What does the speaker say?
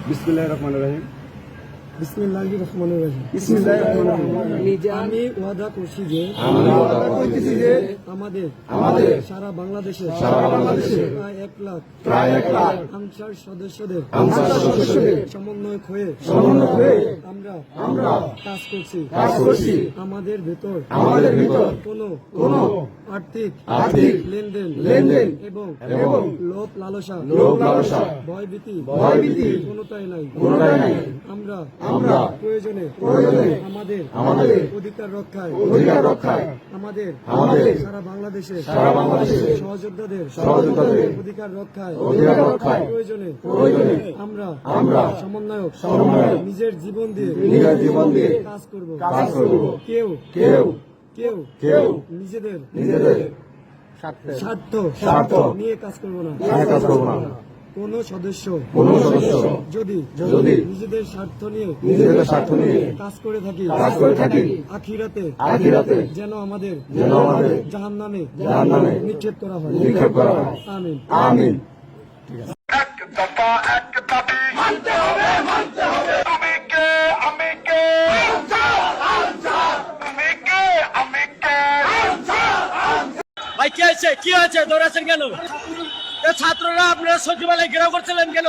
বিসমিল্লাহির রহমানির রহিম। বিসমিল্লাহির রহমানির রহিম। বিসমিল্লাহির রহমানির রহিম। আমি ওয়াদা করছি যে আমাদের সারা বাংলাদেশে প্রায় 1 লাখ আনসার সদস্যদের সমন্বয় হয়ে আমরা কাজ করছি। আমাদের ভেতর কোনো আর্থিক লেনদেন এবং লোভ লালসা ভয়ভীতি কোনোটাই নাই। আমরা প্রয়োজনে আমাদের অধিকার রক্ষায় আমাদের সারা বাংলাদেশে সহযোদ্ধাদের অধিকার রক্ষায় প্রয়োজনে আমরা সমন্বয়ক নিজের জীবন দিয়ে কাজ করব। কেউ নিজেদের স্বার্থ নিয়ে কাজ করব না। কোন সদস্য যদি নিজেদের স্বার্থ নিয়ে কাজ করে থাকি আখিরাতে যেন আমাদের জাহান্নামে নিক্ষেপ করা হয়। আমিন। এক দফা এক দাবি মানতে হবে। তুমি কে আমি কে, তুমি কে আমি কে। ভাই কি হয়েছে দৌড়াচ্ছেন কেন? ছাত্ররা আপনারা সচিবালয় ঘেরাও করছিলেন কেন?